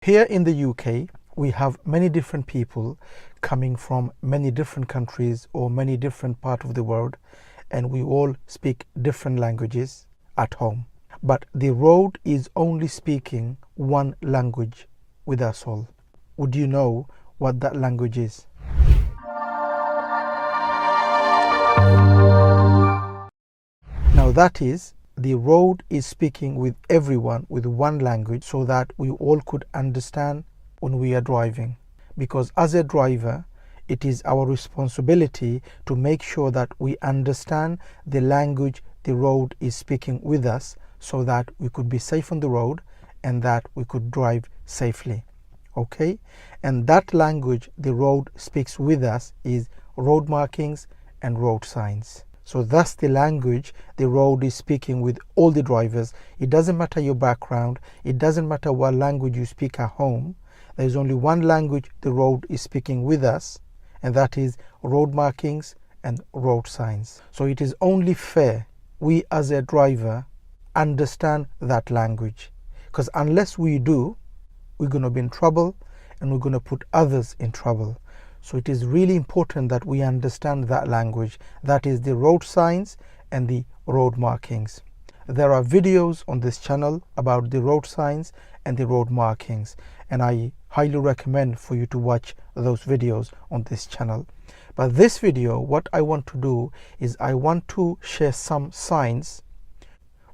Here in the UK, we have many different people coming from many different countries or many different parts of the world, and we all speak different languages at home. But the road is only speaking one language with us all. Would you know what that language is? Now that is, the road is speaking with everyone with one language so that we all could understand when we are driving. Because as a driver, it is our responsibility to make sure that we understand the language the road is speaking with us so that we could be safe on the road and that we could drive safely. Okay? And that language the road speaks with us is road markings and road signs. So that's the language the road is speaking with all the drivers. It doesn't matter your background. It doesn't matter what language you speak at home. There is only one language the road is speaking with us, and that is road markings and road signs. So it is only fair we as a driver understand that language, because unless we do, we're going to be in trouble and we're going to put others in trouble. So it is really important that we understand that language, that is the road signs and the road markings. There are videos on this channel about the road signs and the road markings, and I highly recommend for you to watch those videos on this channel. But this video, what I want to do is I want to share some signs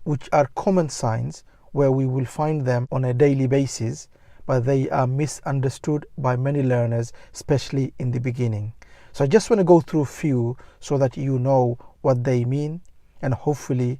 which are common signs where we will find them on a daily basis, but they are misunderstood by many learners, especially in the beginning. So I just want to go through a few so that you know what they mean, and hopefully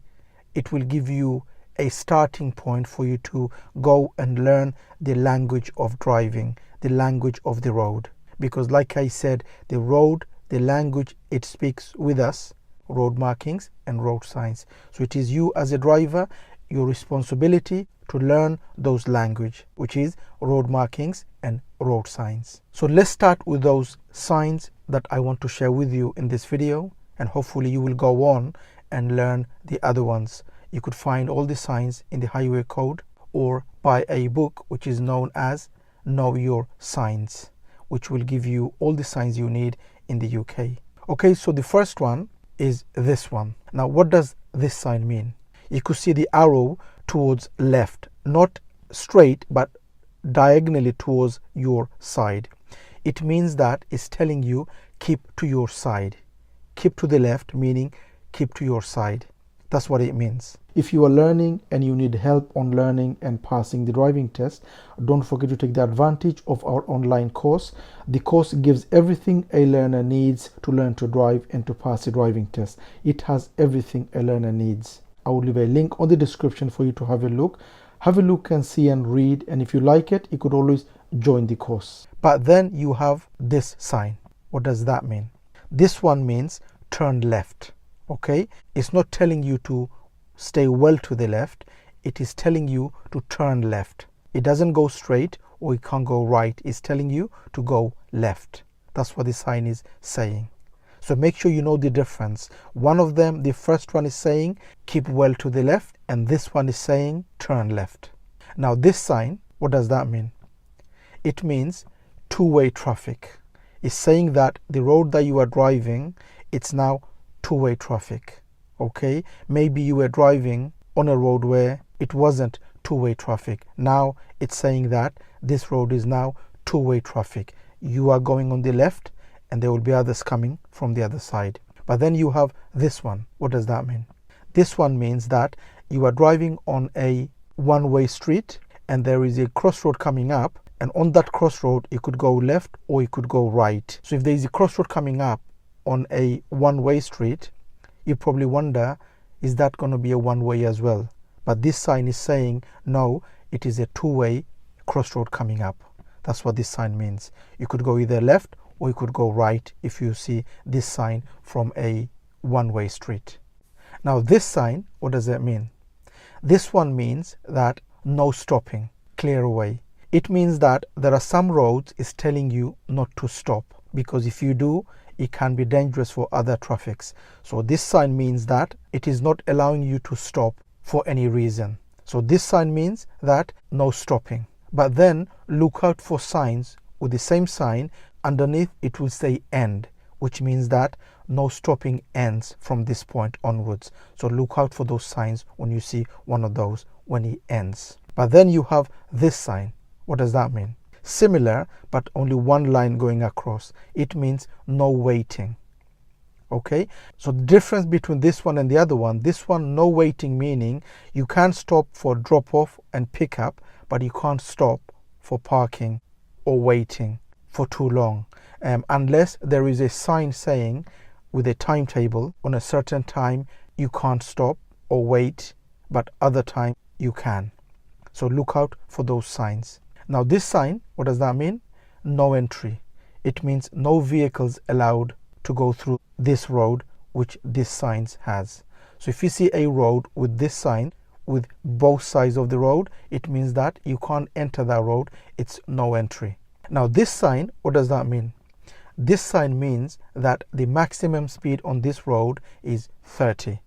it will give you a starting point for you to go and learn the language of driving, the language of the road. Because like I said, the road, the language it speaks with us, road markings and road signs. So it is you as a driver, your responsibility to learn those language, which is road markings and road signs. So let's start with those signs that I want to share with you in this video, and hopefully you will go on and learn the other ones. You could find all the signs in the highway code or buy a book which is known as Know Your Signs, which will give you all the signs you need in the UK. Okay, so the first one is this one. Now what does this sign mean? You could see the arrow towards left, not straight but diagonally towards your side. It means that it's telling you keep to your side. Keep to the left, meaning keep to your side. That's what it means. If you are learning and you need help on learning and passing the driving test, don't forget to take the advantage of our online course. The course gives everything a learner needs to learn to drive and to pass the driving test. It has everything a learner needs. I will leave a link on the description for you to have a look. Have a look and see and read, and if you like it, you could always join the course. But then you have this sign. What does that mean? This one means turn left. Okay, it's not telling you to stay well to the left, it is telling you to turn left. It doesn't go straight or it can't go right, it's telling you to go left. That's what the sign is saying. So make sure you know the difference. One of them, the first one is saying keep well to the left, and this one is saying turn left. Now this sign, what does that mean? It means two-way traffic. It's saying that the road that you are driving, it's now two-way traffic. Okay, maybe you were driving on a road where it wasn't two-way traffic. Now it's saying that this road is now two-way traffic. You are going on the left and there will be others coming from the other side. But then you have this one. What does that mean? This one means that you are driving on a one-way street and there is a crossroad coming up, and on that crossroad you could go left or you could go right. So if there is a crossroad coming up on a one-way street, you probably wonder, is that going to be a one-way as well? But this sign is saying no, it is a two-way crossroad coming up. That's what this sign means. You could go either left or you could go right if you see this sign from a one-way street. Now this sign, what does that mean? This one means that no stopping, clear away. It means that there are some roads it's telling you not to stop, because if you do, it can be dangerous for other traffics. So this sign means that it is not allowing you to stop for any reason. So this sign means that no stopping. But then look out for signs with the same sign. Underneath it will say end, which means that no stopping ends from this point onwards. So look out for those signs when you see one of those when it ends. But then you have this sign. What does that mean? Similar, but only one line going across. It means no waiting. Okay, so the difference between this one and the other one, this one no waiting, meaning you can stop for drop off and pick up, but you can't stop for parking or waiting for too long, unless there is a sign saying with a timetable on a certain time you can't stop or wait, but other time you can. So look out for those signs. Now this sign, what does that mean? No entry. It means no vehicles allowed to go through this road which this sign has. So if you see a road with this sign with both sides of the road, it means that you can't enter that road. It's no entry. Now this sign, what does that mean? This sign means that the maximum speed on this road is 30.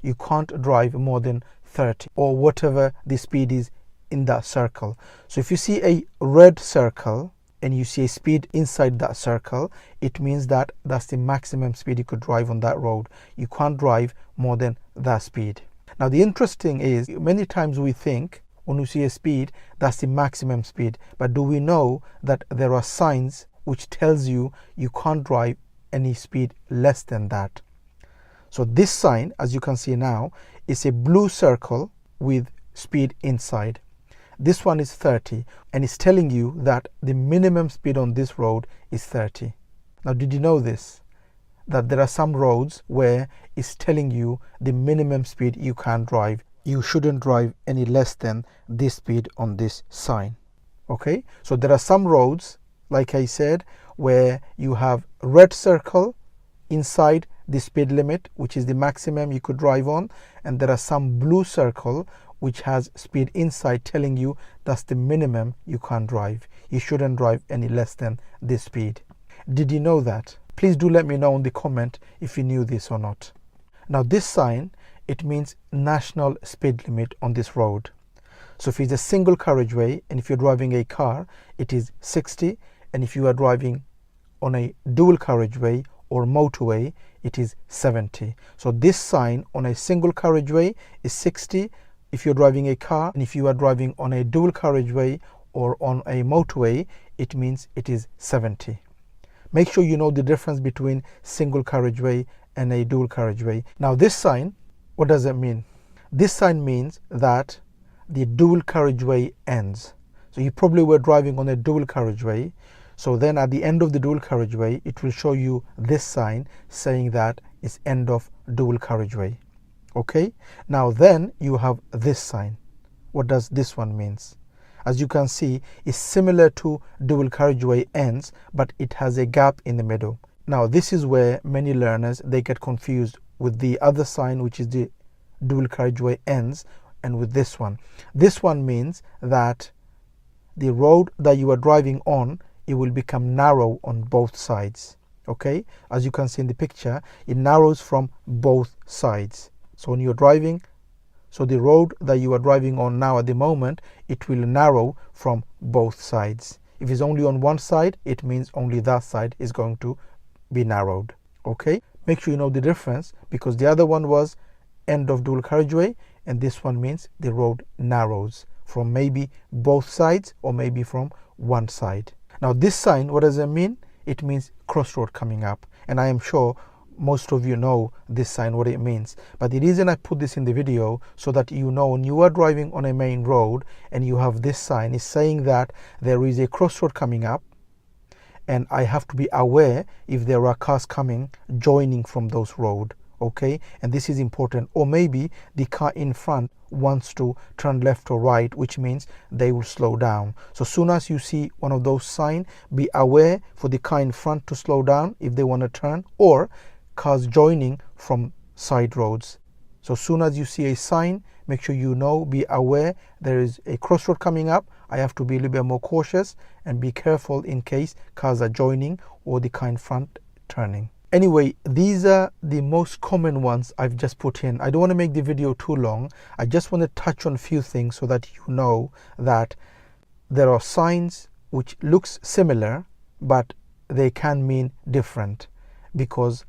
You can't drive more than 30 or whatever the speed is in that circle. So if you see a red circle and you see a speed inside that circle, it means that that's the maximum speed you could drive on that road. You can't drive more than that speed. Now the interesting is, many times we think when we see a speed, that's the maximum speed. But do we know that there are signs which tells you you can't drive any speed less than that? So this sign, as you can see now, is a blue circle with speed inside. This one is 30 and it's telling you that the minimum speed on this road is 30. Now did you know this? That there are some roads where it's telling you the minimum speed you can drive. You shouldn't drive any less than this speed on this sign. Okay, so there are some roads, like I said, where you have red circle inside the speed limit, which is the maximum you could drive on, and there are some blue circle which has speed inside telling you that's the minimum you can drive. You shouldn't drive any less than this speed. Did you know that? Please do let me know in the comment if you knew this or not. Now this sign, it means national speed limit on this road. So if it's a single carriageway and if you're driving a car, it is 60, and if you are driving on a dual carriageway or motorway, it is 70. So this sign on a single carriageway is 60 if you're driving a car, and if you are driving on a dual carriageway or on a motorway, it means it is 70. Make sure you know the difference between single carriageway and a dual carriageway. Now this sign, what does it mean? This sign means that the dual carriageway ends. So you probably were driving on a dual carriageway. So then at the end of the dual carriageway, it will show you this sign saying that it's end of dual carriageway. Okay, now then you have this sign. What does this one means? As you can see, it's similar to dual carriageway ends, but it has a gap in the middle. Now this is where many learners, they get confused with the other sign, which is the dual carriageway ends, and with this one. This one means that the road that you are driving on, it will become narrow on both sides. Okay, as you can see in the picture, it narrows from both sides. So when you're driving, so the road that you are driving on now at the moment, it will narrow from both sides. If it's only on one side, it means only that side is going to be narrowed. Okay, make sure you know the difference, because the other one was end of dual carriageway, and this one means the road narrows from maybe both sides or maybe from one side. Now this sign, what does it mean? It means crossroad coming up, and I am sure most of you know this sign, what it means. But the reason I put this in the video, so that you know when you are driving on a main road and you have this sign, is saying that there is a crossroad coming up, and I have to be aware if there are cars coming joining from those road. Okay, and this is important. Or maybe the car in front wants to turn left or right, which means they will slow down. So soon as you see one of those signs, be aware for the car in front to slow down if they want to turn, or cars joining from side roads. So soon as you see a sign, make sure you know, be aware there is a crossroad coming up. I have to be a little bit more cautious and be careful in case cars are joining or the car in front turning. Anyway, these are the most common ones I've just put in. I don't want to make the video too long. I just want to touch on a few things so that you know that there are signs which looks similar, but they can mean different because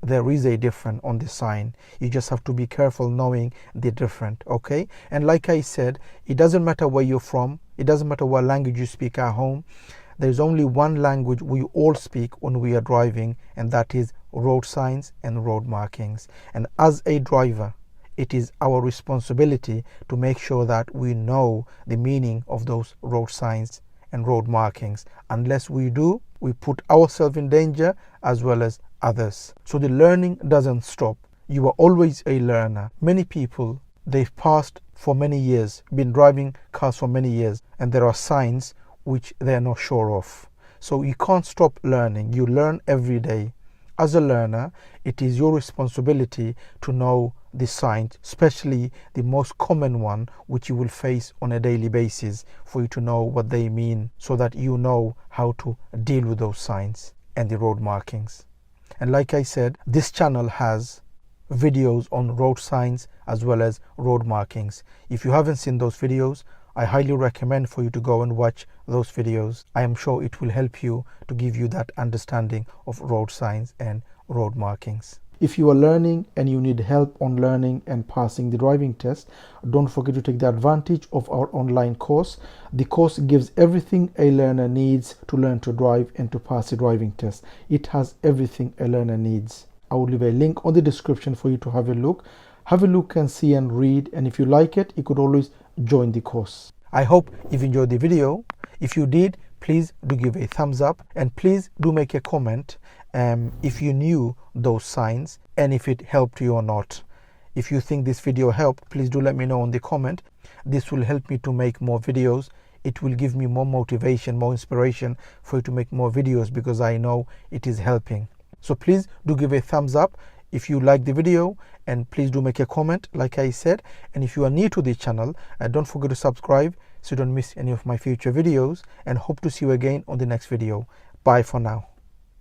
there is a difference on the sign. You just have to be careful knowing the different, okay? And like I said, it doesn't matter where you're from, it doesn't matter what language you speak at home. There's only one language we all speak when we are driving, and that is road signs and road markings. And as a driver, it is our responsibility to make sure that we know the meaning of those road signs and road markings. Unless we do, we put ourselves in danger as well as others. So the learning doesn't stop. You are always a learner. Many people, they've passed for many years, been driving cars for many years, and there are signs which they're not sure of. So you can't stop learning. You learn every day. As a learner, it is your responsibility to know the signs, especially the most common one which you will face on a daily basis, for you to know what they mean so that you know how to deal with those signs and the road markings. And like I said, this channel has videos on road signs as well as road markings. If you haven't seen those videos, I highly recommend for you to go and watch those videos. I am sure it will help you to give you that understanding of road signs and road markings. If you are learning and you need help on learning and passing the driving test, don't forget to take the advantage of our online course. The course gives everything a learner needs to learn to drive and to pass the driving test. It has everything a learner needs. I will leave a link on the description for you to have a look. Have a look and see and read, and if you like it, you could always join the course. I hope you've enjoyed the video. If you did, please do give a thumbs up, and please do make a comment if you knew those signs and if it helped you or not. If you think this video helped, please do let me know in the comment. This will help me to make more videos. It will give me more motivation, more inspiration for you to make more videos, because I know it is helping. So please do give a thumbs up if you like the video, and please do make a comment like I said. And if you are new to the channel, don't forget to subscribe so you don't miss any of my future videos, and hope to see you again on the next video. Bye for now.